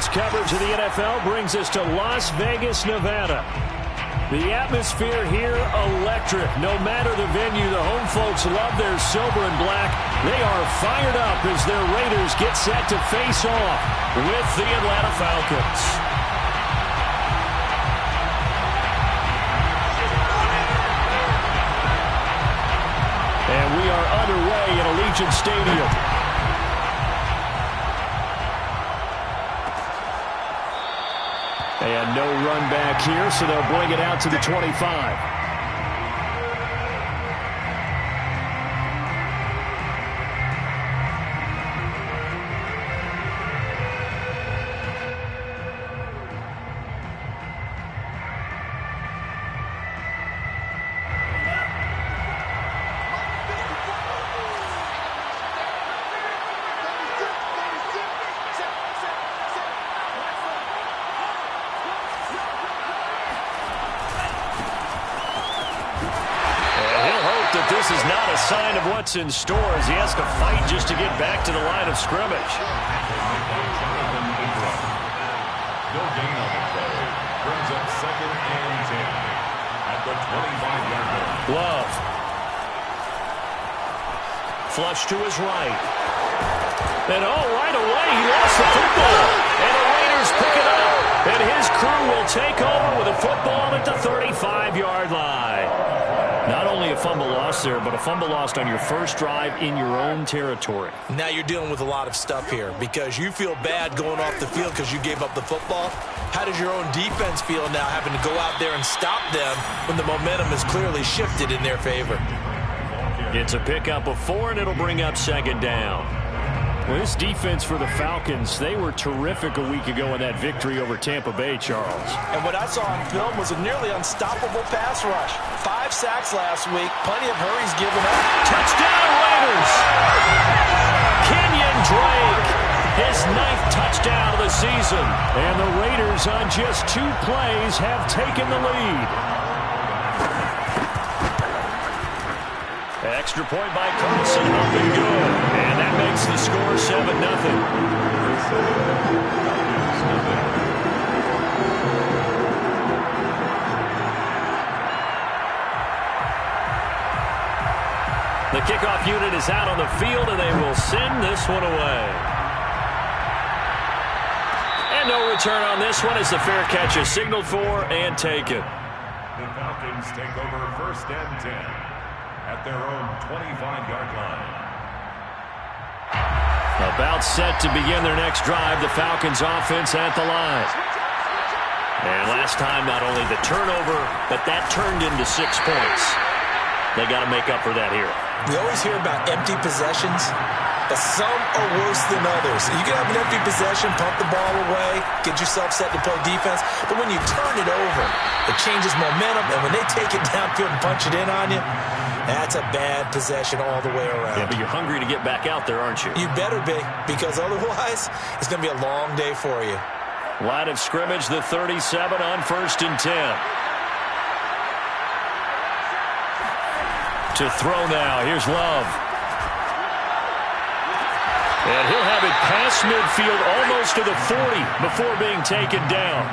Sports coverage of the NFL brings us to Las Vegas, Nevada. The atmosphere here, electric. No matter the venue, the home folks love their silver and black. They are fired up as their Raiders get set to face off with the Atlanta Falcons. And we are underway at Allegiant Stadium. And no run back here, so they'll bring it out to the 25. This is not a sign of what's in store as he has to fight just to get back to the line of scrimmage. No gain on the play. Brings up 2nd and 10 at the 25-yard line. Love. Flush to his right. And right away he lost the football. And the Raiders pick it up. And his crew will take over with a football at the 35-yard line. Not only a fumble loss there, but a fumble lost on your first drive in your own territory. Now you're dealing with a lot of stuff here because you feel bad going off the field because you gave up the football. How does your own defense feel now having to go out there and stop them when the momentum is clearly shifted in their favor? It's a pickup of 4, and it'll bring up 2nd down. Well, this defense for the Falcons, they were terrific a week ago in that victory over Tampa Bay, Charles. And what I saw on film was a nearly unstoppable pass rush. 5 sacks last week, plenty of hurries given up. Touchdown, Raiders! Kenyon Drake, his 9th touchdown of the season. And the Raiders on just 2 plays have taken the lead. Extra point by Carlson, up and good. And that makes the score 7-0. The kickoff unit is out on the field, and they will send this one away. And no return on this one as the fair catch is signaled for and taken. The Falcons take over 1st and 10 at their own 25-yard line. About set to begin their next drive, the Falcons offense at the line. And last time, not only the turnover, but that turned into 6 points. They got to make up for that here. We always hear about empty possessions, but some are worse than others. You can have an empty possession, pump the ball away, get yourself set to play defense, but when you turn it over, it changes momentum, and when they take it downfield and punch it in on you, that's a bad possession all the way around. Yeah, but you're hungry to get back out there, aren't you? You better be, because otherwise, it's going to be a long day for you. Line of scrimmage, the 37 on 1st and 10. To throw now, here's Love. And he'll have it past midfield, almost to the 40, before being taken down.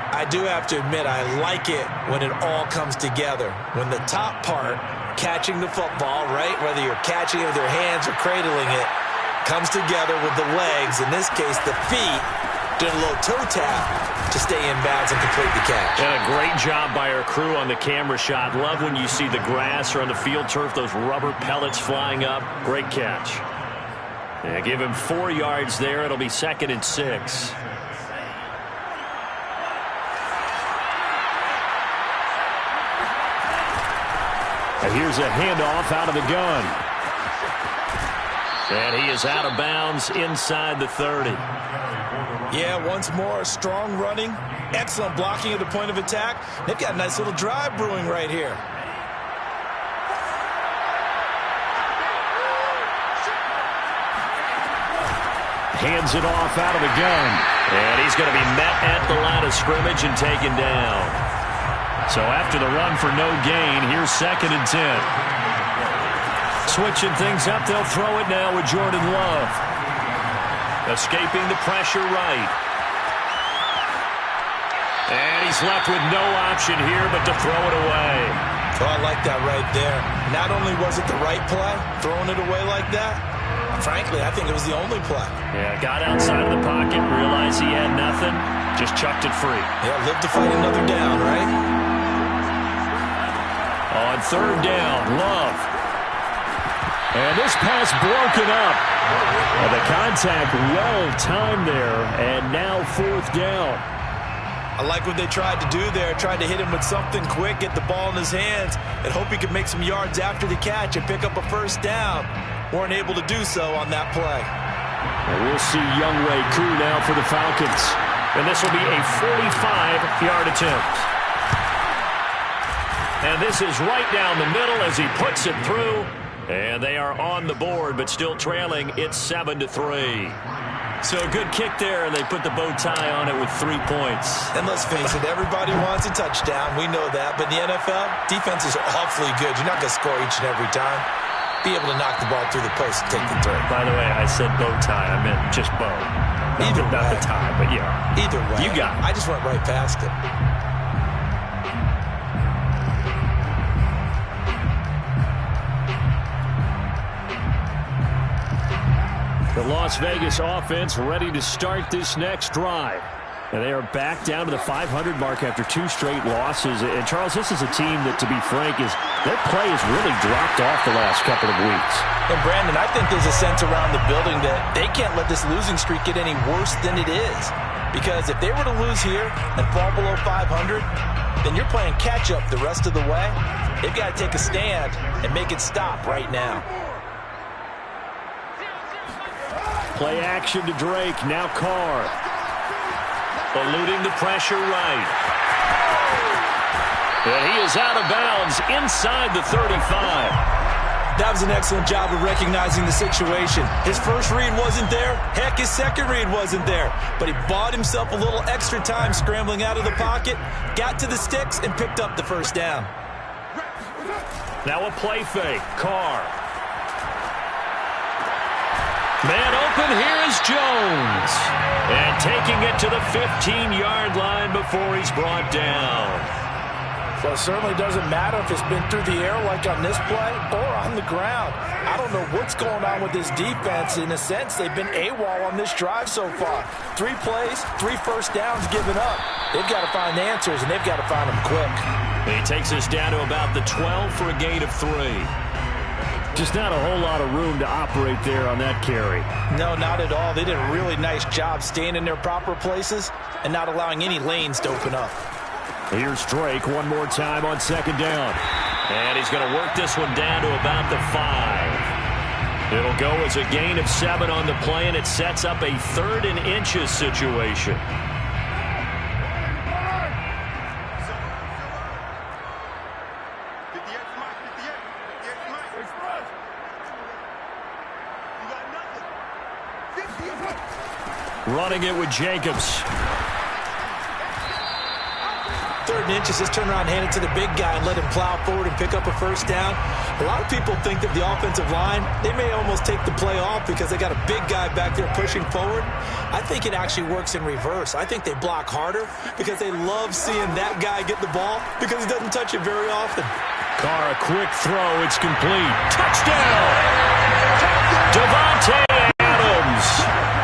I do have to admit, I like it when it all comes together. When the top part, catching the football, right, whether you're catching it with your hands or cradling it, comes together with the legs, in this case the feet, doing a little toe tap to stay in bounds and complete the catch. And a great job by our crew on the camera shot. Love when you see the grass or on the field turf, those rubber pellets flying up. Great catch. And give him 4 yards there. It'll be 2nd and 6. And here's a handoff out of the gun. And he is out of bounds inside the 30. Yeah, once more, strong running, excellent blocking at the point of attack. They've got a nice little drive brewing right here. Hands it off out of the gun. And he's going to be met at the line of scrimmage and taken down. So after the run for no gain, here's 2nd and 10. Switching things up, they'll throw it now with Jordan Love. Escaping the pressure right. And he's left with no option here but to throw it away. Oh, I like that right there. Not only was it the right play, throwing it away like that, frankly, I think it was the only play. Yeah, got outside of the pocket, realized he had nothing, just chucked it free. Yeah, live to fight another down, right? On third down, Love. And this pass broken up. And the contact well-timed there, and now fourth down. I like what they tried to do there. Tried to hit him with something quick, get the ball in his hands, and hope he could make some yards after the catch and pick up a first down. Weren't able to do so on that play. And we'll see Younghoe Koo now for the Falcons. And this will be a 45-yard attempt. And this is right down the middle as he puts it through. And they are on the board, but still trailing. It's 7-3. So a good kick there, and they put the bow tie on it with 3 points. And let's face it, everybody wants a touchdown. We know that. But in the NFL, defenses are awfully good. You're not going to score each and every time. Be able to knock the ball through the post and take the throw. By the way, I said bow tie. I meant just bow. Either way. Not the tie, but yeah. Either way. You got it. I just went right past it. The Las Vegas offense ready to start this next drive. And they are back down to the 500 mark after 2 straight losses. And, Charles, this is a team that, to be frank, their play has really dropped off the last couple of weeks. And, Brandon, I think there's a sense around the building that they can't let this losing streak get any worse than it is. Because if they were to lose here and fall below 500, then you're playing catch-up the rest of the way. They've got to take a stand and make it stop right now. Play action to Drake. Now Carr. Eluding the pressure right. And he is out of bounds inside the 35. That was an excellent job of recognizing the situation. His first read wasn't there. Heck, his second read wasn't there. But he bought himself a little extra time scrambling out of the pocket, got to the sticks, and picked up the first down. Now a play fake. Carr. Man open, here is Jones. And taking it to the 15-yard line before he's brought down. Well, it certainly doesn't matter if it's been through the air like on this play or on the ground. I don't know what's going on with this defense. In a sense, they've been AWOL on this drive so far. 3 plays, 3 first downs given up. They've got to find answers, and they've got to find them quick. He takes us down to about the 12 for a gain of 3. Just not a whole lot of room to operate there on that carry. No, not at all. They did a really nice job staying in their proper places and not allowing any lanes to open up. Here's Drake one more time on second down. And he's going to work this one down to about the 5. It'll go as a gain of 7 on the play, and it sets up a 3rd and inches situation. Running it with Jacobs. 3rd and inches, just turn around and hand it to the big guy and let him plow forward and pick up a first down. A lot of people think that the offensive line, they may almost take the play off because they got a big guy back there pushing forward. I think it actually works in reverse. I think they block harder because they love seeing that guy get the ball because he doesn't touch it very often. Carr, a quick throw. It's complete. Touchdown! Davante Adams.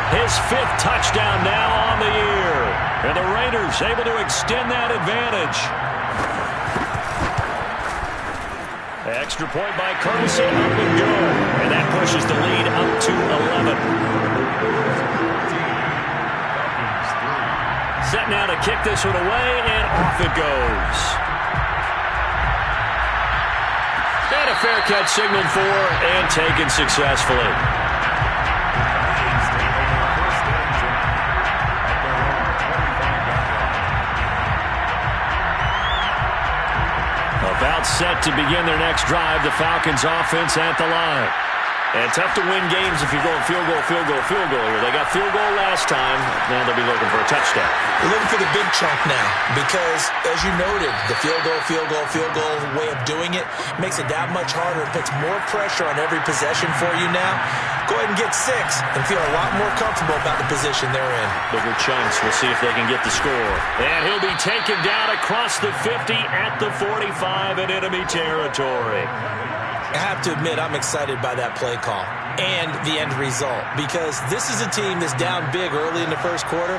His 5th touchdown now on the year. And the Raiders able to extend that advantage. Extra point by Carlson. Up and go. And that pushes the lead up to 11. Set now to kick this one away, and off it goes. And a fair catch signaled for and taken successfully. About set to begin their next drive. The Falcons offense at the line. And tough to win games if you're going field goal, field goal, field goal here. They got field goal last time. Now they'll be looking for a touchdown. They're looking for the big chunk now because, as you noted, the field goal way of doing it makes it that much harder. It puts more pressure on every possession for you now. Go ahead and get 6 and feel a lot more comfortable about the position they're in. Bigger chunks. We'll see if they can get the score. And he'll be taken down across the 50 at the 45 in enemy territory. I have to admit, I'm excited by that play call and the end result because this is a team that's down big early in the first quarter,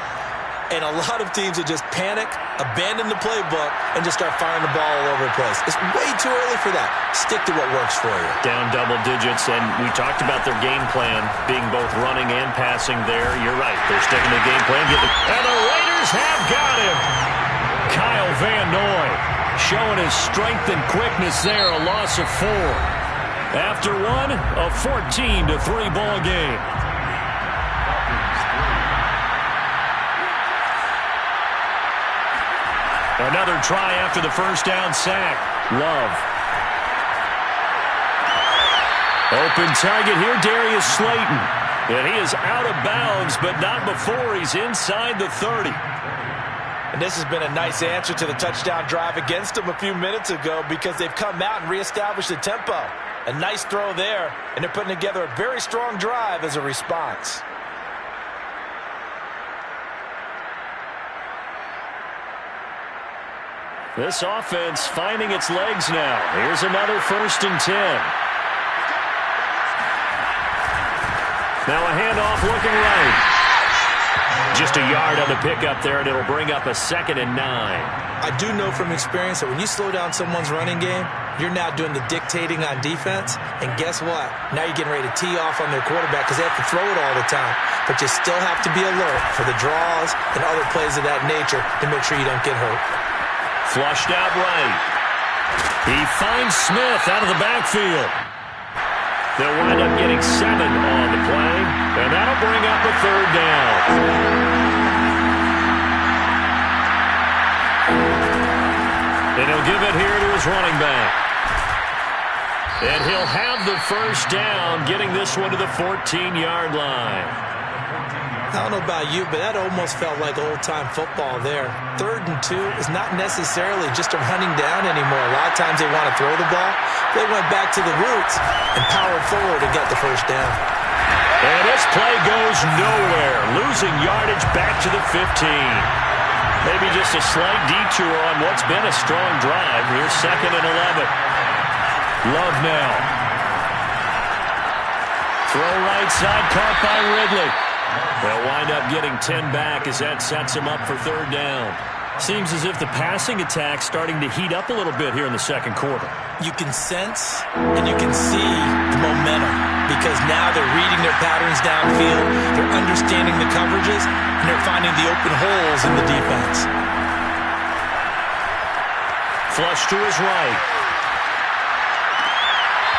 and a lot of teams that just panic, abandon the playbook, and just start firing the ball all over the place. It's way too early for that. Stick to what works for you. Down double digits, and we talked about their game plan being both running and passing there. You're right. They're sticking to the game plan. And the Raiders have got him. Kyle Van Noy showing his strength and quickness there. A loss of 4. After one, a 14-3 ball game. Another try after the first down sack. Love. Open target here, Darius Slayton. And he is out of bounds, but not before he's inside the 30. And this has been a nice answer to the touchdown drive against them a few minutes ago because they've come out and reestablished the tempo. A nice throw there, and they're putting together a very strong drive as a response. This offense finding its legs now. Here's another 1st and 10. Now a handoff looking right. Just a yard on the pickup there, and it'll bring up a 2nd and 9. I do know from experience that when you slow down someone's running game, you're now doing the dictating on defense. And guess what? Now you're getting ready to tee off on their quarterback because they have to throw it all the time. But you still have to be alert for the draws and other plays of that nature to make sure you don't get hurt. Flushed out right. He finds Smith out of the backfield. They'll wind up getting 7 on the play, and that'll bring up a 3rd down. And he'll give it here to his running back. And he'll have the first down, getting this one to the 14-yard line. I don't know about you, but that almost felt like old-time football there. 3rd and 2 is not necessarily just a running down anymore. A lot of times they want to throw the ball. They went back to the roots and powered forward and got the first down. And this play goes nowhere, losing yardage back to the 15. Maybe just a slight detour on what's been a strong drive. Here's 2nd and 11. Love now. Throw right side, caught by Ridley. They'll wind up getting 10 back as that sets him up for 3rd down. Seems as if the passing attack's starting to heat up a little bit here in the second quarter. You can sense and you can see the momentum because now they're reading their patterns downfield, they're understanding the coverages, and they're finding the open holes in the defense. Flush to his right.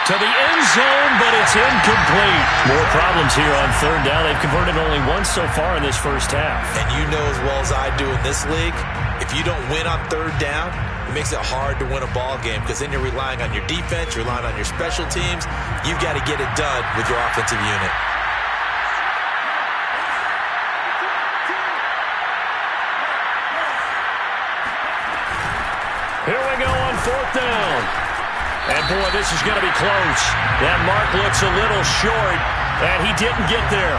To the end zone, but it's incomplete. More problems here on 3rd down. They've converted only once so far in this first half. And you know as well as I do in this league, if you don't win on 3rd down, it makes it hard to win a ball game because then you're relying on your defense, you're relying on your special teams. You've got to get it done with your offensive unit. Here we go on 4th down. And, boy, this is going to be close. That mark looks a little short, and he didn't get there.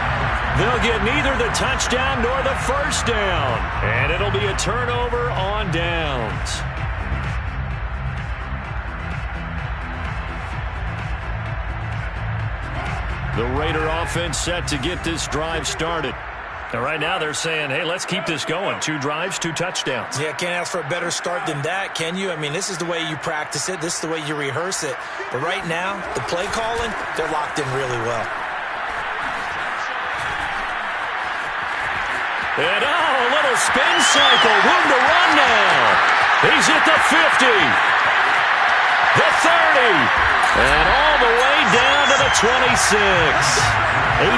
They'll get neither the touchdown nor the first down. And it'll be a turnover on downs. The Raider offense set to get this drive started. And right now they're saying, hey, let's keep this going. 2 drives, 2 touchdowns. Yeah, can't ask for a better start than that, can you? I mean, this is the way you practice it. This is the way you rehearse it. But right now, the play calling, they're locked in really well. And, a little spin cycle. Room to run now. He's at the 50. The 30. And all the way down to the 26. 83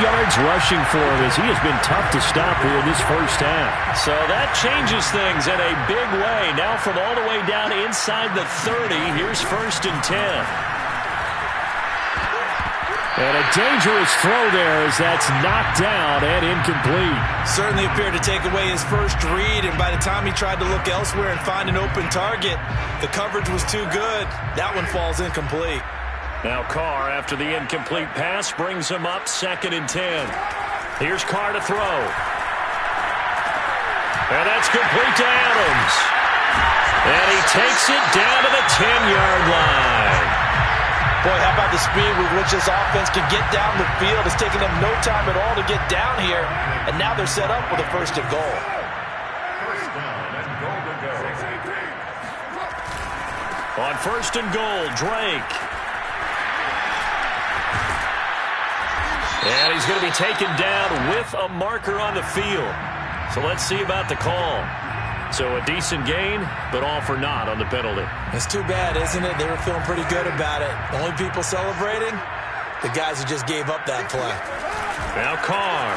yards rushing for him as he has been tough to stop here in this first half. So that changes things in a big way. Now from all the way down inside the 30, here's 1st and 10. And a dangerous throw there as that's knocked down and incomplete. Certainly appeared to take away his first read, and by the time he tried to look elsewhere and find an open target, the coverage was too good. That one falls incomplete. Now Carr, after the incomplete pass, brings him up 2nd and 10. Here's Carr to throw. And that's complete to Adams. And he takes it down to the 10-yard line. Boy, how about the speed with which this offense can get down the field? It's taken them no time at all to get down here, and now they're set up with a 1st and goal. First down and goal to go. On 1st and goal, Drake. And he's going to be taken down with a marker on the field. So let's see about the call. So a decent gain, but all for naught on the penalty. It's too bad, isn't it? They were feeling pretty good about it. The only people celebrating, the guys who just gave up that play. Now Carr.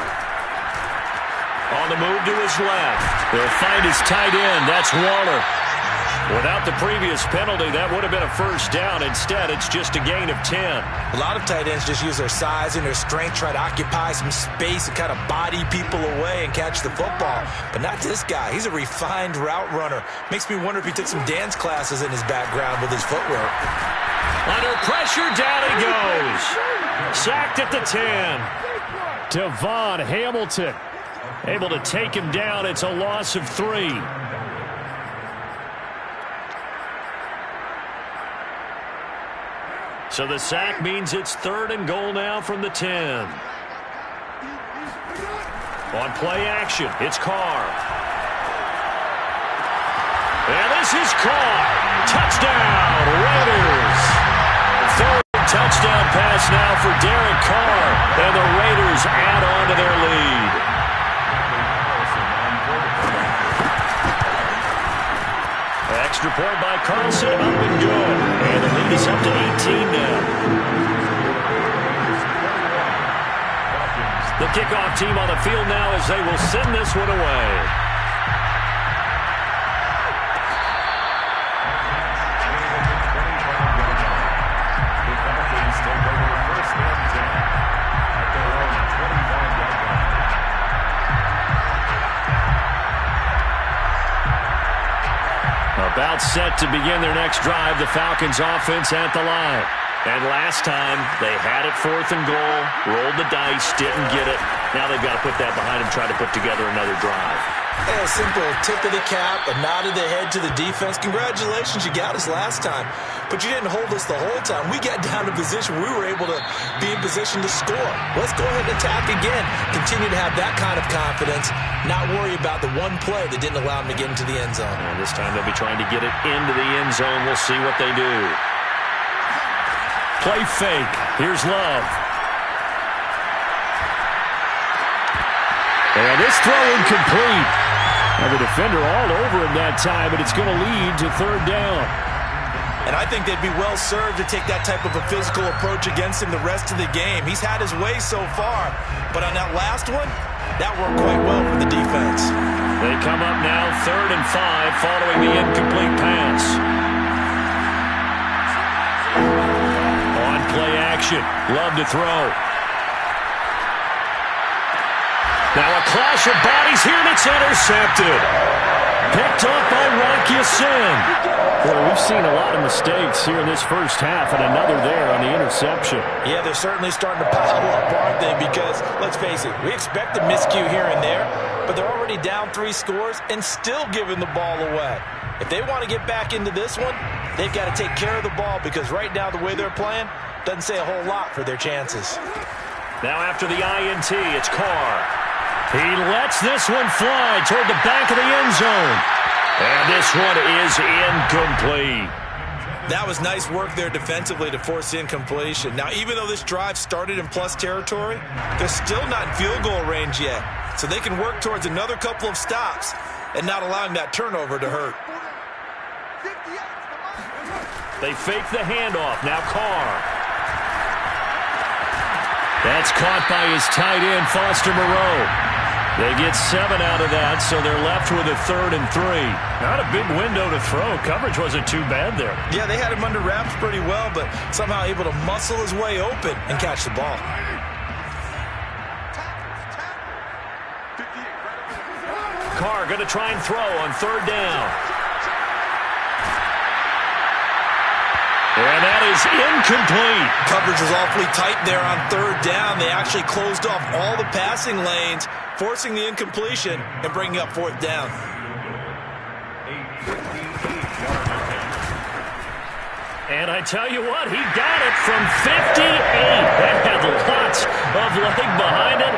On the move to his left. They'll find his tight end. That's Waller. Without the previous penalty, that would have been a 1st down. Instead, it's just a gain of 10. A lot of tight ends just use their size and their strength, try to occupy some space and kind of body people away and catch the football. But not this guy. He's a refined route runner. Makes me wonder if he took some dance classes in his background with his footwork. Under pressure, down he goes. Sacked at the 10. Devon Hamilton able to take him down. It's a loss of 3. So the sack means it's 3rd and goal now from the 10. On play action, it's Carr. And this is Carr. Touchdown, Raiders. 3rd touchdown pass now for Derek Carr. And the Raiders add on to their lead. Extra point by Carlson, up and good. And the lead is up to 18 now. The kickoff team on the field now as they will send this one away. About set to begin their next drive, the Falcons offense at the line. And last time, they had it 4th and goal, rolled the dice, didn't get it. Now they've got to put that behind them, try to put together another drive. Hey, a simple tip of the cap, a nod of the head to the defense. Congratulations, you got us last time. But you didn't hold us the whole time. We got down to position. We were able to be in position to score. Let's go ahead and attack again. Continue to have that kind of confidence. Not worry about the one play that didn't allow them to get into the end zone. And this time they'll be trying to get it into the end zone. We'll see what they do. Play fake. Here's Love. And this throw incomplete. Now the defender all over him that time, but it's going to lead to 3rd down. And I think they'd be well served to take that type of a physical approach against him the rest of the game. He's had his way so far, but on that last one, that worked quite well for the defense. They come up now 3rd and 5 following the incomplete pass. On play action, Love to throw. Now a clash of bodies here, and it's intercepted. Picked up by Rocky Sin. Well, we've seen a lot of mistakes here in this first half, and another there on the interception. Yeah, they're certainly starting to pile up, aren't they? Because, let's face it, we expect a miscue here and there, but they're already down 3 scores and still giving the ball away. If they want to get back into this one, they've got to take care of the ball, because right now the way they're playing doesn't say a whole lot for their chances. Now after the INT, it's Carr. He lets this one fly toward the back of the end zone. And this one is incomplete. That was nice work there defensively to force incompletion. Now, even though this drive started in plus territory, they're still not in field goal range yet. So they can work towards another couple of stops and not allowing that turnover to hurt. They fake the handoff. Now Carr. That's caught by his tight end, Foster Moreau. They get 7 out of that, so they're left with a 3rd and 3. Not a big window to throw. Coverage wasn't too bad there. Yeah, they had him under wraps pretty well, but somehow able to muscle his way open and catch the ball. Carr going to try and throw on 3rd down. And that is incomplete. Coverage was awfully tight there on 3rd down. They actually closed off all the passing lanes, forcing the incompletion and bringing up 4th down. And I tell you what, he got it from 58. That had lots of leg behind it.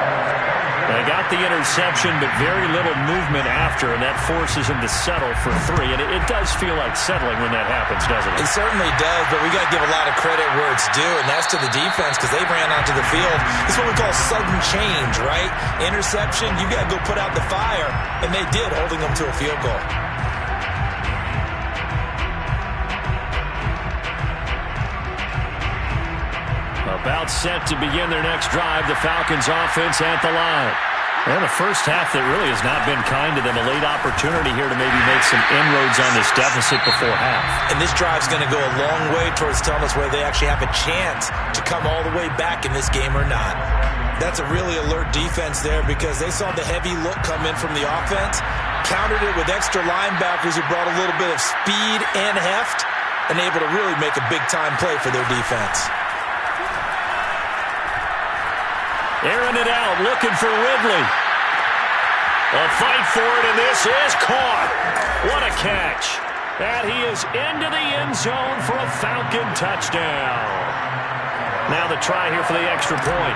They got the interception, but very little movement after, and that forces him to settle for 3. And it does feel like settling when that happens, doesn't it? It certainly does, but we got to give a lot of credit where it's due, and that's to the defense because they ran onto the field. This is what we call sudden change, right? Interception, you got to go put out the fire, and they did, holding them to a field goal. About set to begin their next drive, the Falcons offense at the line. And the first half that really has not been kind to them. A late opportunity here to maybe make some inroads on this deficit before half. And this drive's going to go a long way towards telling us whether they actually have a chance to come all the way back in this game or not. That's a really alert defense there because they saw the heavy look come in from the offense, countered it with extra linebackers who brought a little bit of speed and heft, and able to really make a big-time play for their defense. Airing it out, looking for Ridley. A fight for it, and this is caught. What a catch. And he is into the end zone for a Falcon touchdown. Now the try here for the extra point.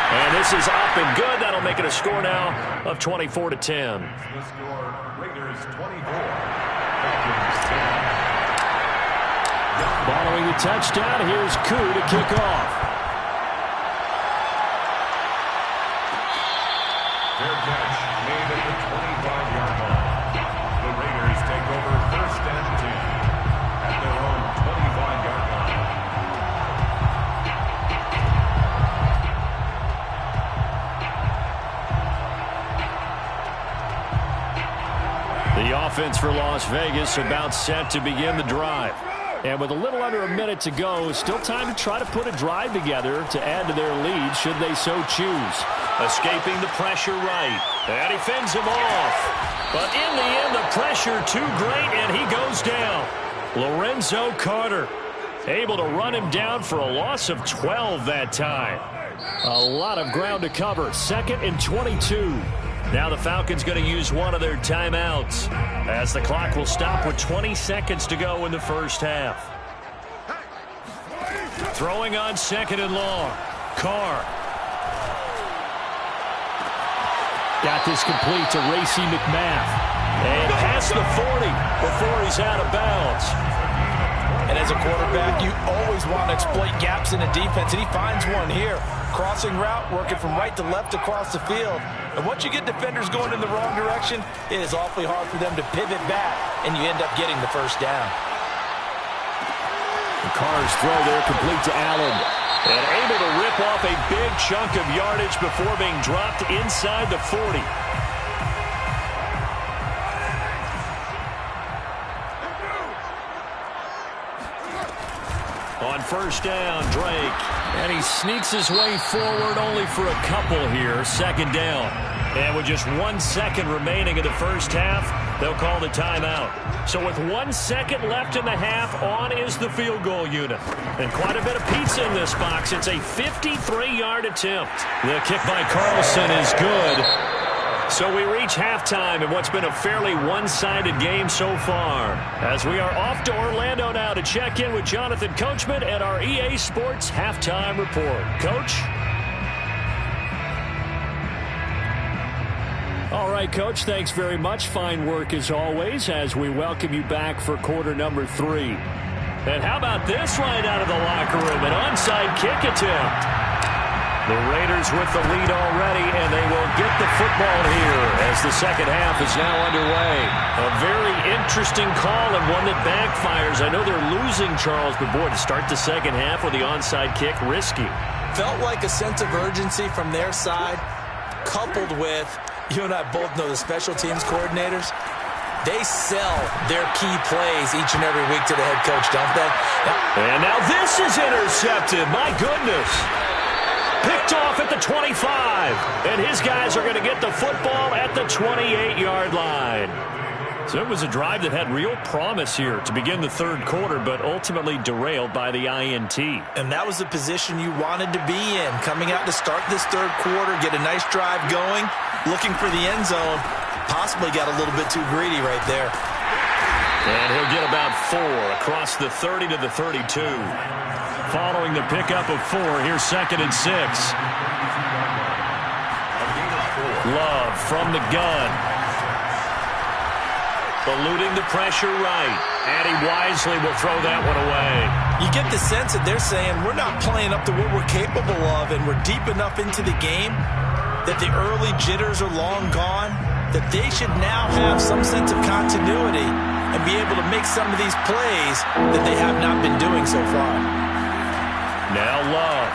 And this is up and good. That'll make it a score now of 24-10. The score, Raiders 24, Falcons 10. Following the touchdown, here's Koo to kick off. Fair catch made at the 25-yard line. The Raiders take over 1st and 10 at their own 25-yard line. The offense for Las Vegas about set to begin the drive. And with a little under a minute to go, still time to try to put a drive together to add to their lead should they so choose. Escaping the pressure right. And he fends him off. But in the end, the pressure too great, and he goes down. Lorenzo Carter able to run him down for a loss of 12 that time. A lot of ground to cover. 2nd and 22. Now the Falcons going to use one of their timeouts as the clock will stop with 20 seconds to go in the first half. Throwing on 2nd and long. Carr. Got this complete to Racey McMath. And past the 40 before he's out of bounds. And as a quarterback, you always want to exploit gaps in the defense, and he finds one here. Crossing route, working from right to left across the field. And once you get defenders going in the wrong direction, it is awfully hard for them to pivot back, and you end up getting the first down. The Carr's throw there complete to Allen. And able to rip off a big chunk of yardage before being dropped inside the 40. On 1st down, Drake. And he sneaks his way forward only for a couple here. 2nd down. And with just 1 second remaining in the first half, they'll call the timeout. So with 1 second left in the half, on is the field goal unit. And quite a bit of pizza in this box. It's a 53-yard attempt. The kick by Carlson is good. So we reach halftime in what's been a fairly one-sided game so far. As we are off to Orlando now to check in with Jonathan Coachman at our EA Sports Halftime Report. Coach? All right, Coach, thanks very much. Fine work as always as we welcome you back for quarter number 3. And how about this right out of the locker room? An onside kick attempt. The Raiders with the lead already, and they will get the football here as the second half is now underway. A very interesting call and one that backfires. I know they're losing, Charles, but boy, to start the second half with the onside kick, risky. Felt like a sense of urgency from their side, coupled with, you and I both know the special teams coordinators, they sell their key plays each and every week to the head coach, don't they? And now this is intercepted. My goodness. Picked off at the 25. And his guys are going to get the football at the 28-yard line. So it was a drive that had real promise here to begin the third quarter, but ultimately derailed by the INT. And that was the position you wanted to be in, coming out to start this third quarter, get a nice drive going, looking for the end zone. Possibly got a little bit too greedy right there. And he'll get about 4 across the 30 to the 32. Following the pickup of 4, here's 2nd and 6. Love from the gun. Eluding the pressure right. And he wisely will throw that one away. You get the sense that they're saying we're not playing up to what we're capable of, and we're deep enough into the game that the early jitters are long gone, that they should now have some sense of continuity and be able to make some of these plays that they have not been doing so far. Now Love.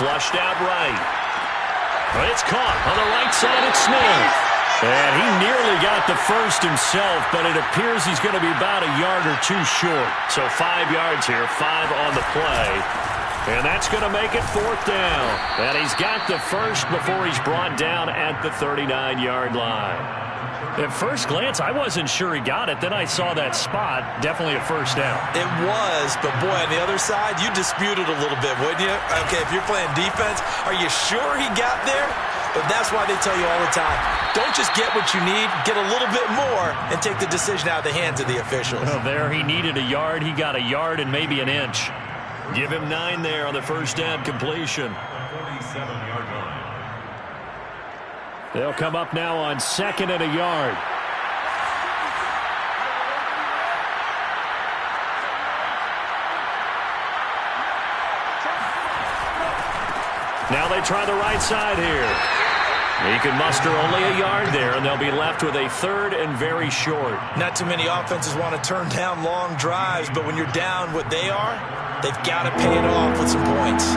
Flushed out right. It's caught on the right side of Smith. And he nearly got the first himself, but it appears he's going to be about a yard or 2 short. So 5 yards here, 5 on the play. And that's going to make it 4th down. And he's got the first before he's brought down at the 39-yard line. At first glance, I wasn't sure he got it. Then I saw that spot. Definitely a first down. It was, but boy, on the other side, you dispute it a little bit, wouldn't you? Okay, if you're playing defense, are you sure he got there? But that's why they tell you all the time, don't just get what you need, get a little bit more, and take the decision out of the hands of the officials. Well, there he needed a yard. He got a yard and maybe an inch. Give him 9 there on the first down completion. 47-yard line. They'll come up now on 2nd and a yard. Now they try the right side here. He can muster only a yard there, and they'll be left with a 3rd and very short. Not too many offenses want to turn down long drives, but when you're down what they are, they've got to pay it off with some points.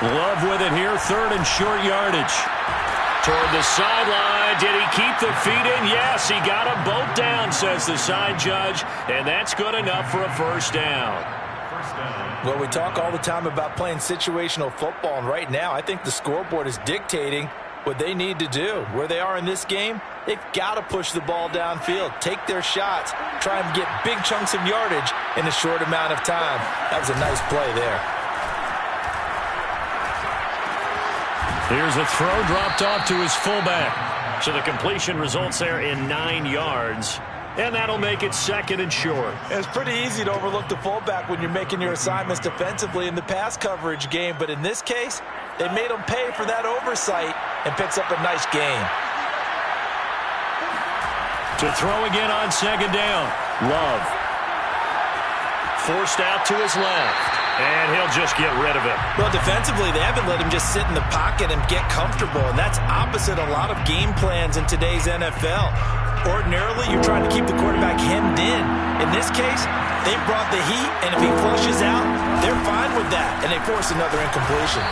Love with it here, 3rd and short yardage. Toward the sideline. Did he keep the feet in? Yes, he got them both down, says the side judge, and that's good enough for a first down. Well, we talk all the time about playing situational football, and right now I think the scoreboard is dictating what they need to do. Where they are in this game, they've got to push the ball downfield, take their shots, try and get big chunks of yardage in a short amount of time. That was a nice play there. Here's a throw dropped off to his fullback. So the completion results there in 9 yards. And that'll make it 2nd and short. It's pretty easy to overlook the fullback when you're making your assignments defensively in the pass coverage game. But in this case, they made him pay for that oversight and picks up a nice gain. To throw again on 2nd down. Love. Forced out to his left. And he'll just get rid of it. Well, defensively, they haven't let him just sit in the pocket and get comfortable, and that's opposite a lot of game plans in today's NFL. Ordinarily, you're trying to keep the quarterback hemmed in. In this case, they brought the heat, and if he flushes out, they're fine with that, and they force another incompletion.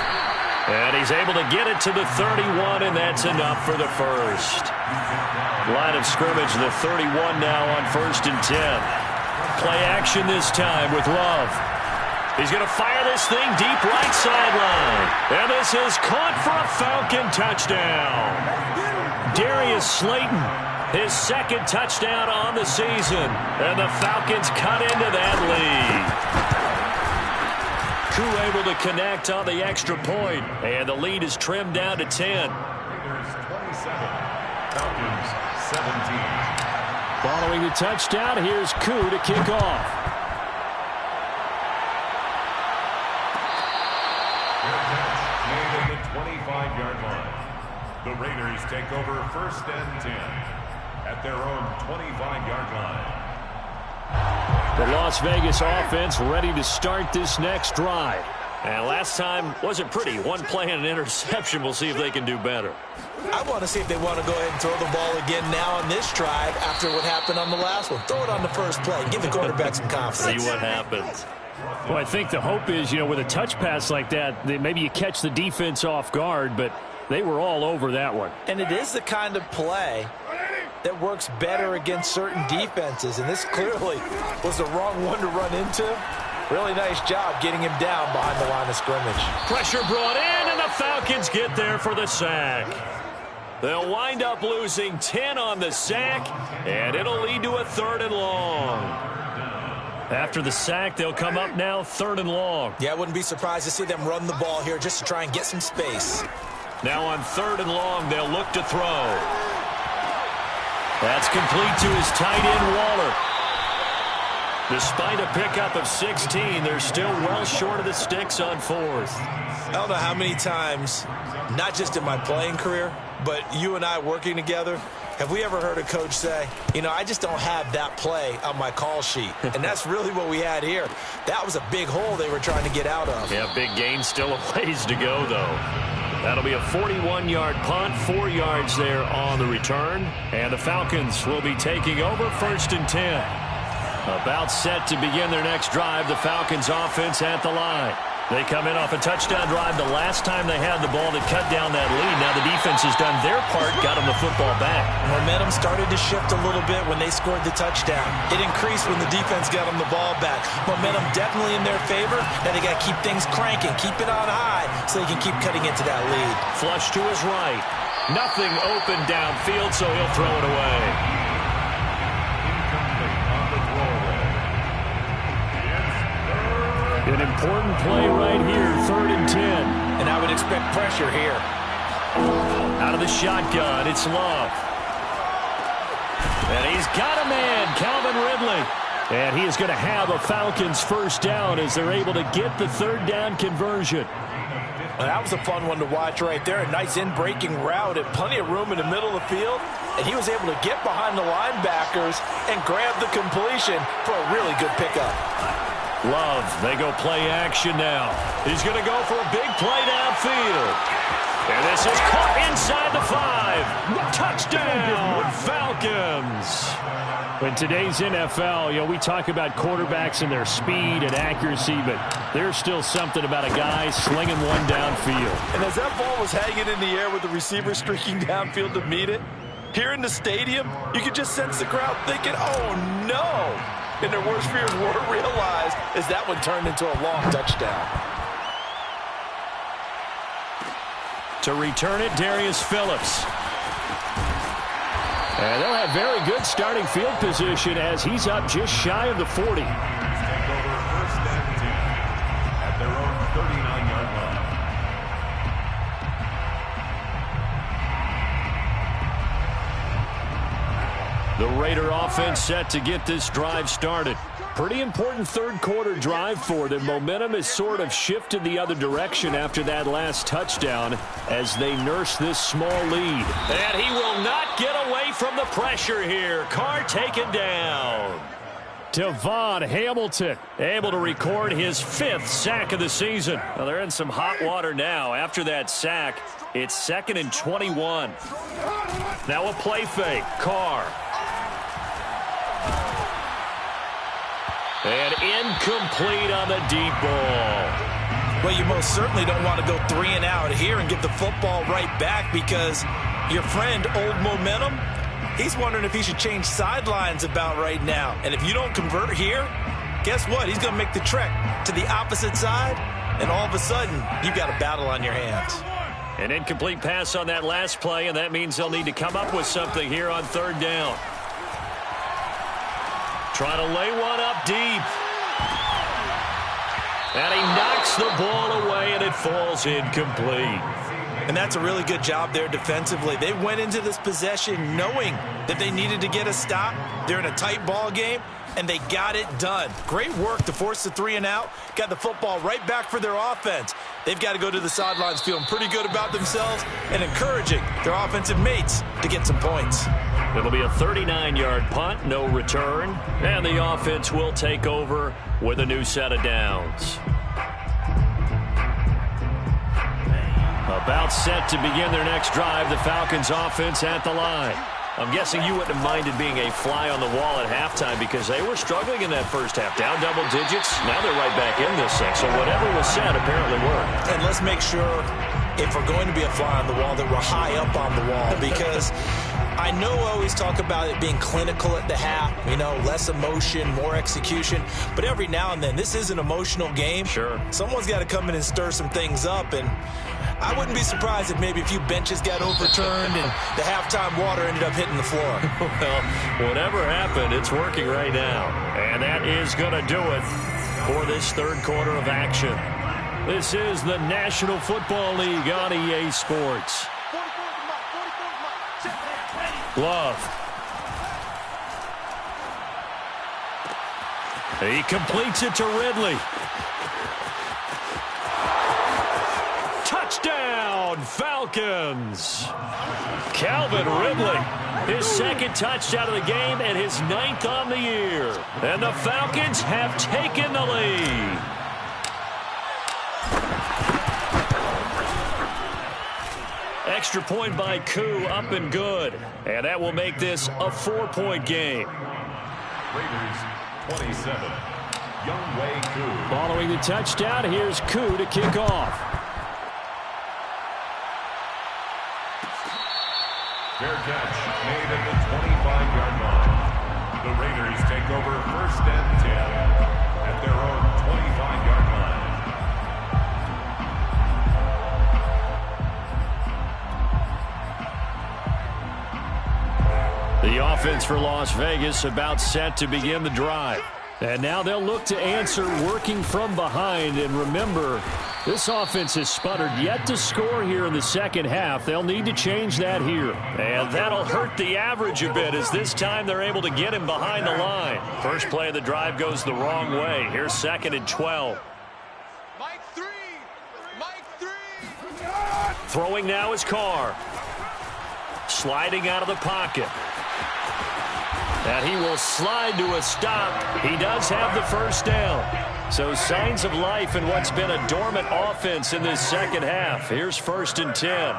And he's able to get it to the 31, and that's enough for the first. Line of scrimmage, the 31 now on 1st and 10. Play action this time with Love. He's going to fire this thing deep right sideline. And this is caught for a Falcon touchdown. Darius Slayton, his 2nd touchdown on the season. And the Falcons cut into that lead. Koo able to connect on the extra point. And the lead is trimmed down to 10. Raiders 27, Falcons 17. Following the touchdown, here's Koo to kick off. Made at the 25-yard line. The Raiders take over 1st and 10 at their own 25-yard line. The Las Vegas offense ready to start this next drive. And last time wasn't pretty. One play and an interception. We'll see if they can do better. I want to see if they want to go ahead and throw the ball again now on this drive after what happened on the last one. Throw it on the first play and give the quarterback some confidence. See what happens. Well, I think the hope is, with a touch pass like that, maybe you catch the defense off guard, but they were all over that one. And it is the kind of play that works better against certain defenses, and this clearly was the wrong one to run into. Really nice job getting him down behind the line of scrimmage. Pressure brought in, and the Falcons get there for the sack. They'll wind up losing 10 on the sack, and it'll lead to a 3rd and long. After the sack, they'll come up now 3rd and long. Yeah, I wouldn't be surprised to see them run the ball here just to try and get some space. Now on 3rd and long, they'll look to throw. That's complete to his tight end, Waller. Despite a pickup of 16, they're still well short of the sticks on 4th. I don't know how many times, not just in my playing career, but you and I working together, have we ever heard a coach say, I just don't have that play on my call sheet. And that's really what we had here. That was a big hole they were trying to get out of. Yeah, big gain, still a ways to go, though. That'll be a 41-yard punt, 4 yards there on the return. And the Falcons will be taking over 1st and 10. About set to begin their next drive, the Falcons offense at the line. They come in off a touchdown drive the last time they had the ball that cut down that lead. Now the defense has done their part, got them the football back. Momentum started to shift a little bit when they scored the touchdown. It increased when the defense got them the ball back. Momentum definitely in their favor. Now they got to keep things cranking, keep it on high so they can keep cutting into that lead. Flush to his right. Nothing open downfield, so he'll throw it away. An important play right here, 3rd and 10. And I would expect pressure here. Out of the shotgun, it's Love. And he's got a man, Calvin Ridley. And he is going to have a Falcons 1st down as they're able to get the 3rd down conversion. Well, that was a fun one to watch right there. A nice in-breaking route and plenty of room in the middle of the field. And he was able to get behind the linebackers and grab the completion for a really good pickup. Love, they go play action now. He's going to go for a big play downfield. And this is caught inside the 5. Touchdown, Falcons. In today's NFL, we talk about quarterbacks and their speed and accuracy, but there's still something about a guy slinging one downfield. And as that ball was hanging in the air with the receiver streaking downfield to meet it, here in the stadium, you could just sense the crowd thinking, oh, no. And their worst fears were realized as that one turned into a long touchdown. To return it, Darius Phillips. And they'll have very good starting field position as he's up just shy of the 40. Take over 1st and 10 at their own 39-yard line. The Raider offense set to get this drive started. Pretty important 3rd quarter drive for them. Momentum has sort of shifted the other direction after that last touchdown as they nurse this small lead. And he will not get away from the pressure here. Carr taken down. Devon Hamilton able to record his 5th sack of the season. Well, they're in some hot water now. After that sack, it's 2nd and 21. Now a play fake. Carr. And incomplete on the deep ball. Well, you most certainly don't want to go 3 and out here and get the football right back because your friend, Old Momentum, he's wondering if he should change sidelines about right now. And if you don't convert here, guess what? He's going to make the trek to the opposite side, and all of a sudden, you've got a battle on your hands. An incomplete pass on that last play, and that means they'll need to come up with something here on 3rd down. Trying to lay one up deep. And he knocks the ball away, and it falls incomplete. And that's a really good job there defensively. They went into this possession knowing that they needed to get a stop. They're in a tight ball game. and they got it done. Great work to force the 3 and out. Got the football right back for their offense. They've got to go to the sidelines feeling pretty good about themselves and encouraging their offensive mates to get some points. It'll be a 39-yard punt, no return, and the offense will take over with a new set of downs. About set to begin their next drive, the Falcons offense at the line. I'm guessing you wouldn't have minded being a fly on the wall at halftime because they were struggling in that first half. Down double digits, now they're right back in this thing. So whatever was said apparently worked. And let's make sure, if we're going to be a fly on the wall, that we're high up on the wall because I know I always talk about it being clinical at the half, you know, less emotion, more execution. But every now and then, this is an emotional game. Sure. Someone's got to come in and stir some things up, and I wouldn't be surprised if maybe a few benches got overturned and the halftime water ended up hitting the floor. Well, whatever happened, it's working right now. And that is going to do it for this third quarter of action. This is the National Football League on EA Sports. Love. He completes it to Ridley. Touchdown, Falcons. Calvin Ridley, his second touchdown of the game and his 9th on the year. And the Falcons have taken the lead. Extra point by Koo, up and good. And that will make this a 4-point game. Raiders 27, Younghoe Koo. Following the touchdown, here's Koo to kick off. Fair catch made at the 25-yard line. The Raiders take over 1st and 10 at their own 25-yard line. The offense for Las Vegas about set to begin the drive. And now they'll look to answer working from behind. And remember, this offense has sputtered yet to score here in the second half. They'll need to change that here. And that'll hurt the average a bit as this time they're able to get him behind the line. First play of the drive goes the wrong way. Here's 2nd and 12. Mike 3. Throwing now is Carr. Sliding out of the pocket. And he will slide to a stop. He does have the first down. So signs of life in what's been a dormant offense in this second half. Here's 1st and 10.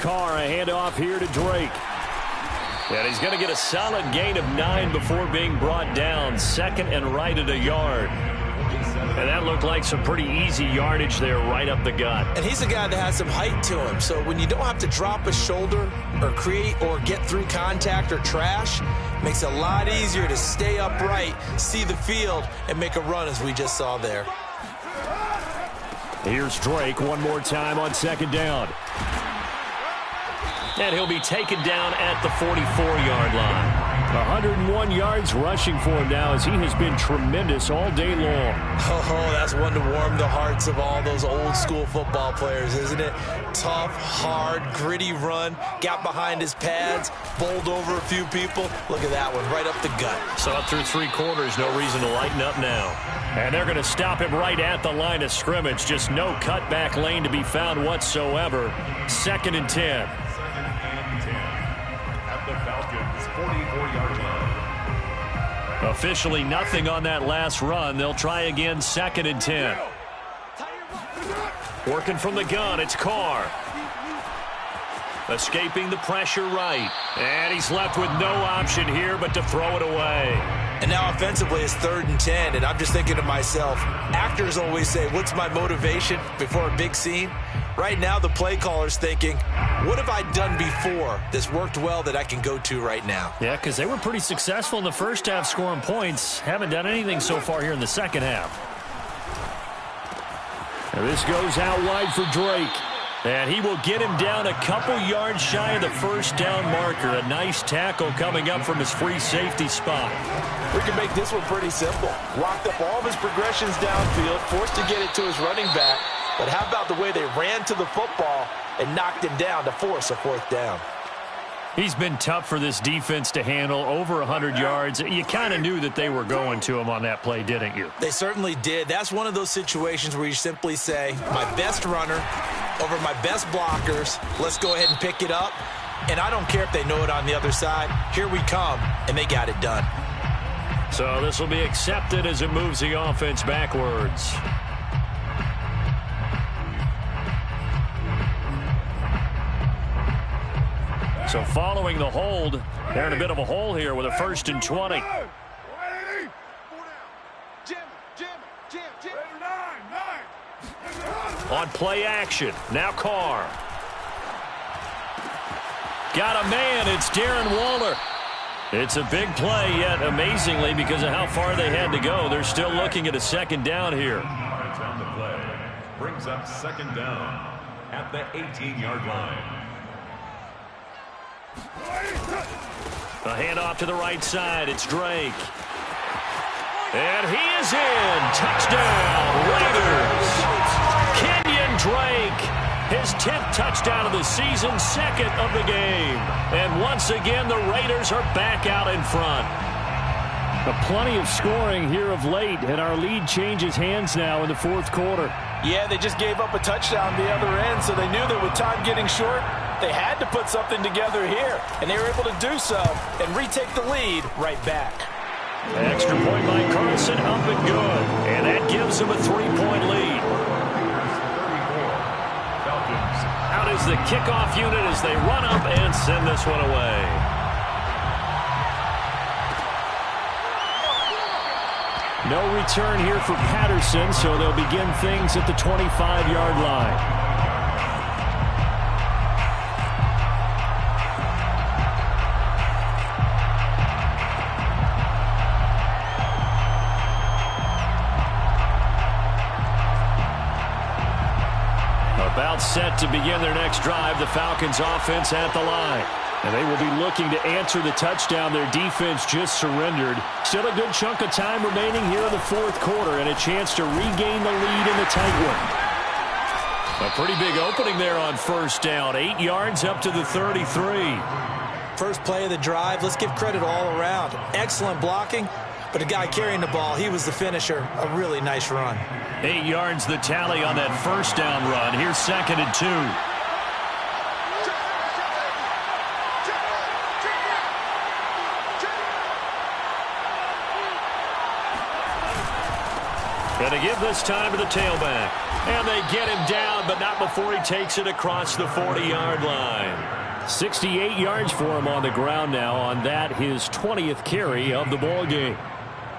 Carr, a handoff here to Drake. And he's going to get a solid gain of 9 before being brought down. 2nd and right at a yard. And that looked like some pretty easy yardage there right up the gut. And he's a guy that has some height to him. So when you don't have to drop a shoulder or create or get through contact or trash, it makes it a lot easier to stay upright, see the field, and make a run as we just saw there. Here's Drake one more time on 2nd down. And he'll be taken down at the 44-yard line. 101 yards rushing for him now as he has been tremendous all day long. Oh, that's one to warm the hearts of all those old-school football players, isn't it? Tough, hard, gritty run, got behind his pads, bowled over a few people. Look at that one, right up the gut. Saw it through 3 quarters, no reason to lighten up now. And they're going to stop him right at the line of scrimmage. Just no cutback lane to be found whatsoever. 2nd and 10. The Falcons 44-yard line. Officially nothing on that last run. They'll try again 2nd and 10. Working from the gun, it's Carr. Escaping the pressure right. And he's left with no option here but to throw it away. And now offensively it's 3rd and 10, and I'm just thinking to myself, actors always say, what's my motivation before a big scene? Right now the play caller's thinking, what have I done before that's worked well that I can go to right now? Yeah, because they were pretty successful in the first half scoring points. Haven't done anything so far here in the second half. And this goes out wide for Drake. And he will get him down a couple yards shy of the first down marker. A nice tackle coming up from his free safety spot. We can make this one pretty simple. Locked up all of his progressions downfield, forced to get it to his running back. But how about the way they ran to the football and knocked him down to force a 4th down? He's been tough for this defense to handle, over 100 yards. You kind of knew that they were going to him on that play, didn't you? They certainly did. That's one of those situations where you simply say, my best runner over my best blockers, let's go ahead and pick it up. And I don't care if they know it on the other side. Here we come, and they got it done. So this will be accepted as it moves the offense backwards. So following the hold, they're in a bit of a hole here with a 1st and 20. On play action, now Carr. Got a man, it's Darren Waller. It's a big play, yet amazingly, because of how far they had to go, they're still looking at a 2nd down here. Yards on the play. Brings up 2nd down at the 18-yard line. A handoff to the right side. It's Drake. And he is in. Touchdown, Raiders. Kenyon Drake, his 10th touchdown of the season, 2nd of the game. And once again, the Raiders are back out in front. Plenty of scoring here of late, and our lead changes hands now in the 4th quarter. Yeah, they just gave up a touchdown the other end, so they knew that with time getting short, they had to put something together here, and they were able to do so and retake the lead right back. Extra point by Carlson, up and good, and that gives them a 3-point lead. Out is the kickoff unit as they run up and send this one away. No return here for Patterson, so they'll begin things at the 25-yard line. About set to begin their next drive, the Falcons offense at the line. And they will be looking to answer the touchdown their defense just surrendered. Still a good chunk of time remaining here in the 4th quarter and a chance to regain the lead in the tight one. A pretty big opening there on 1st down. 8 yards up to the 33. First play of the drive, let's give credit all around. Excellent blocking, but the guy carrying the ball, he was the finisher. A really nice run. 8 yards the tally on that 1st down run. Here's 2nd and 2. And to give this time to the tailback. And they get him down, but not before he takes it across the 40-yard line. 68 yards for him on the ground now on that, his 20th carry of the ball game.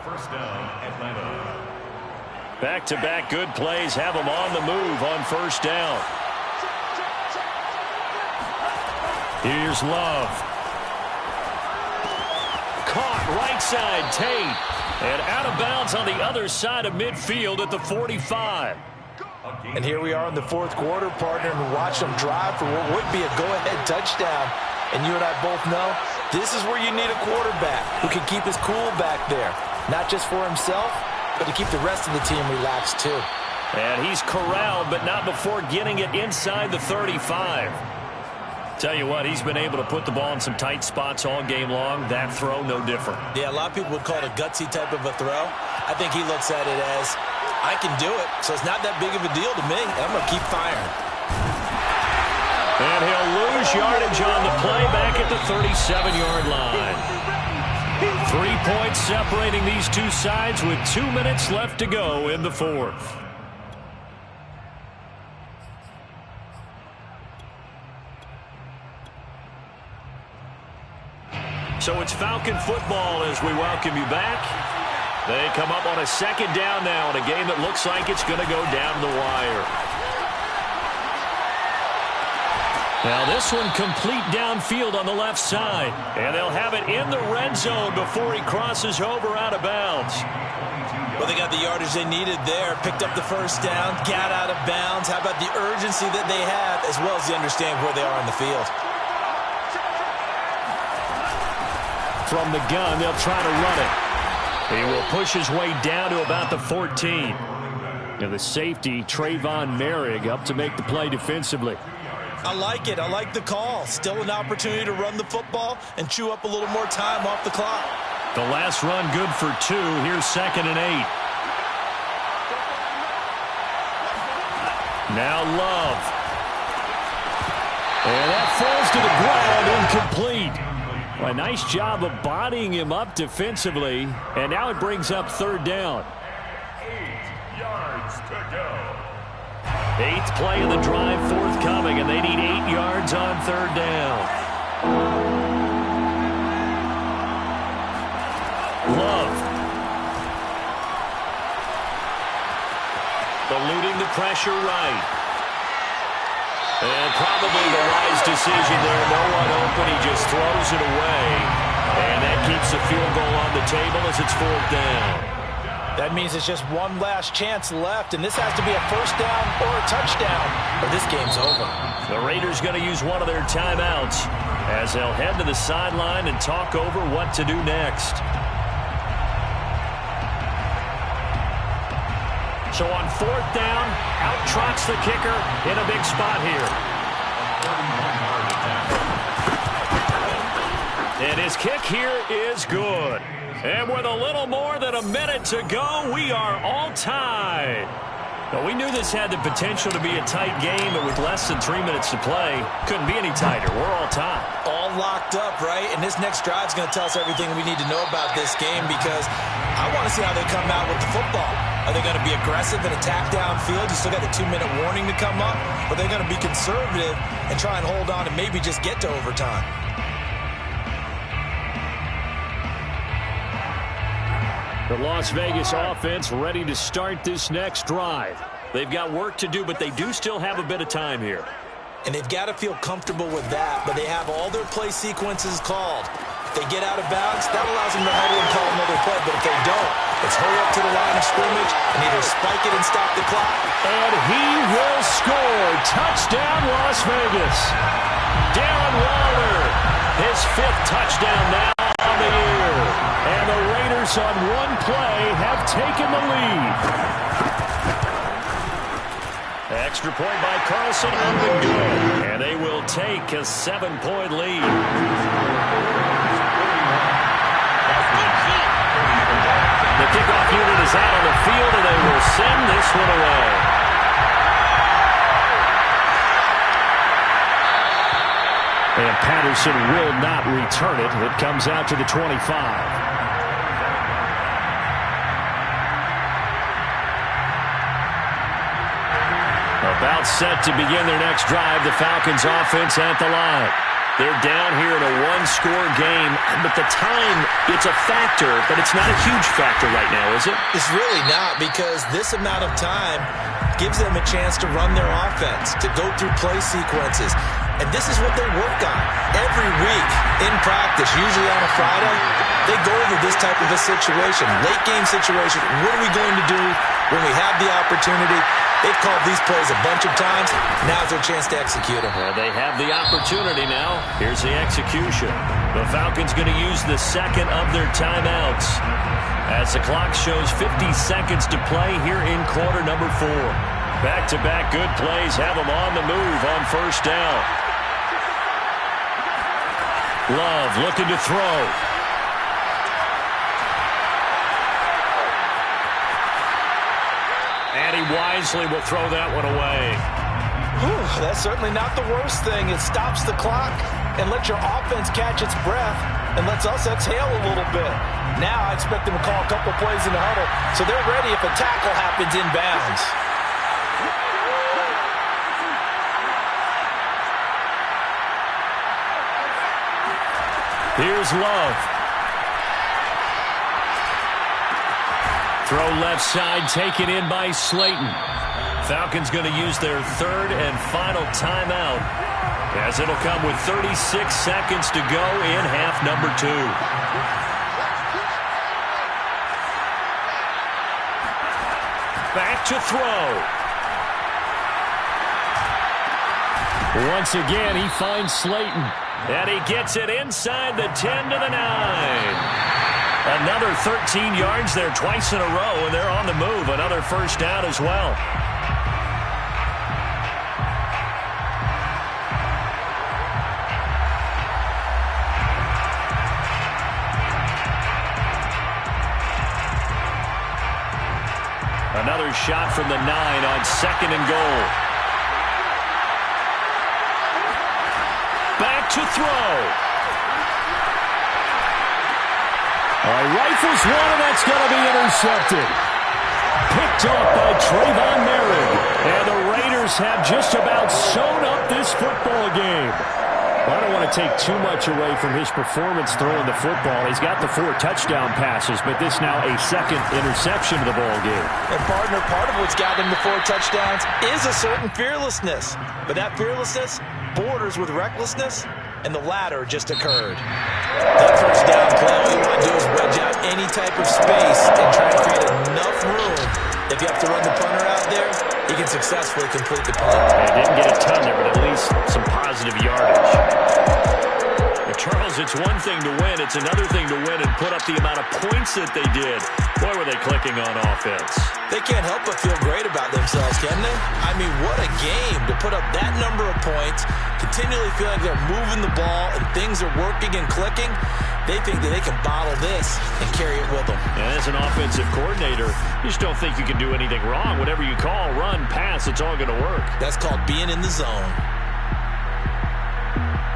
1st down, Atlanta. Back-to-back good plays have him on the move on 1st down. Here's Love. Caught right side, Tate. And out of bounds on the other side of midfield at the 45. And here we are in the 4th quarter, partner, and watch them drive for what would be a go-ahead touchdown. And you and I both know this is where you need a quarterback who can keep his cool back there. Not just for himself, but to keep the rest of the team relaxed too. And he's corralled, but not before getting it inside the 35. Tell you what, he's been able to put the ball in some tight spots all game long. That throw, no different. Yeah, a lot of people would call it a gutsy type of a throw. I think he looks at it as, I can do it, so it's not that big of a deal to me, and I'm going to keep firing. And he'll lose yardage on the play back at the 37-yard line. 3 points separating these two sides with 2 minutes left to go in the 4th. So it's Falcon football as we welcome you back. They come up on a 2nd down now in a game that looks like it's going to go down the wire. Now this one complete downfield on the left side. And they'll have it in the red zone before he crosses over out of bounds. Well, they got the yardage they needed there. Picked up the 1st down, got out of bounds. How about the urgency that they have, as well as the understanding where they are on the field. From the gun, they'll try to run it. He will push his way down to about the 14. And the safety, Trayvon Merrick, up to make the play defensively. I like it. I like the call. Still an opportunity to run the football and chew up a little more time off the clock. The last run good for 2. Here's 2nd and 8. Now Love. And that falls to the ground, incomplete. Well, a nice job of bodying him up defensively. And now it brings up 3rd down. 8 yards to go. 8th play of the drive forthcoming, and they need 8 yards on 3rd down. Love. Eluding the pressure right. And probably the wise decision there. No one open. He just throws it away. And that keeps the field goal on the table as it's 4th down. That means it's just one last chance left, and this has to be a 1st down or a touchdown, or this game's over. The Raiders going to use one of their timeouts as they'll head to the sideline and talk over what to do next. So on 4th down, out trots the kicker in a big spot here. And his kick here is good. And with a little more than a minute to go, we are all tied. Well, we knew this had the potential to be a tight game, but with less than 3 minutes to play, couldn't be any tighter. We're all tied. All locked up, right? And this next drive is going to tell us everything we need to know about this game, because I want to see how they come out with the football. Are they going to be aggressive and attack downfield? You still got the 2-minute warning to come up? Or are they going to be conservative and try and hold on and maybe just get to overtime? The Las Vegas offense ready to start this next drive. They've got work to do, but they do still have a bit of time here. And they've got to feel comfortable with that, but they have all their play sequences called. If they get out of bounds, that allows them to huddle and call another play, but if they don't, let's hurry up to the line of scrimmage and either spike it and stop the clock. And he will score. Touchdown, Las Vegas. Darren Waller, his 5th touchdown now on the year. And the Raiders on one play have taken the lead. Extra point by Carlson on the good. And they will take a 7-point lead. The kickoff unit is out on the field, and they will send this one away. And Patterson will not return it. It comes out to the 25. About set to begin their next drive, the Falcons offense at the line. They're down here in a one-score game, but the time, it's a factor, but it's not a huge factor right now, is it? It's really not, because this amount of time gives them a chance to run their offense, to go through play sequences. And this is what they work on every week in practice, usually on a Friday. They go over this type of a situation, late game situation. What are we going to do when we have the opportunity? They've called these plays a bunch of times. Now's their chance to execute them. Well, they have the opportunity now. Here's the execution. The Falcons going to use the 2nd of their timeouts as the clock shows 50 seconds to play here in quarter number 4. Back-to-back good plays have them on the move on 1st down. Love looking to throw. And he wisely will throw that one away. That's certainly not the worst thing. It stops the clock and lets your offense catch its breath and lets us exhale a little bit. Now I expect them to call a couple plays in the huddle so they're ready if a tackle happens inbounds. Here's Love. Throw left side, taken in by Slayton. Falcons going to use their 3rd and final timeout, as it'll come with 36 seconds to go in half number 2. Back to throw. Once again, he finds Slayton. And he gets it inside the 10 to the 9. Another 13 yards there twice in a row, and they're on the move. Another 1st down as well. Another shot from the 9 on 2nd and goal. Back to throw. Rifles one, and that's going to be intercepted. Picked up by Trayvon Merritt. And the Raiders have just about sewn up this football game. I don't want to take too much away from his performance throwing the football. He's got the 4 touchdown passes, but this now a 2nd interception of the ball game. And partner, part of what's got him the 4 touchdowns is a certain fearlessness. But that fearlessness borders with recklessness, and the latter just occurred. That first down play, all you want to do is wedge out any type of space and try to create enough room. If you have to run the punter out there, he can successfully complete the punt. Didn't get a ton there, but at least some positive yardage. But Charles, it's one thing to win. It's another thing to win and put up the amount of points that they did. Boy, were they clicking on offense. They can't help but feel great about themselves, can they? I mean, what a game to put up that number of points, continually feel like they're moving the ball and things are working and clicking. They think that they can bottle this and carry it with them. And as an offensive coordinator, you just don't think you can do anything wrong. Whatever you call, run, pass, it's all going to work. That's called being in the zone.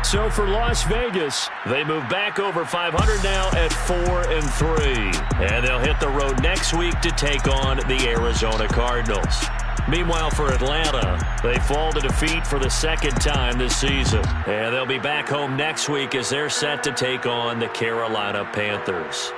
So for Las Vegas, they move back over 500 now at 4-3. And they'll hit the road next week to take on the Arizona Cardinals. Meanwhile, for Atlanta, they fall to defeat for the 2nd time this season. And they'll be back home next week as they're set to take on the Carolina Panthers.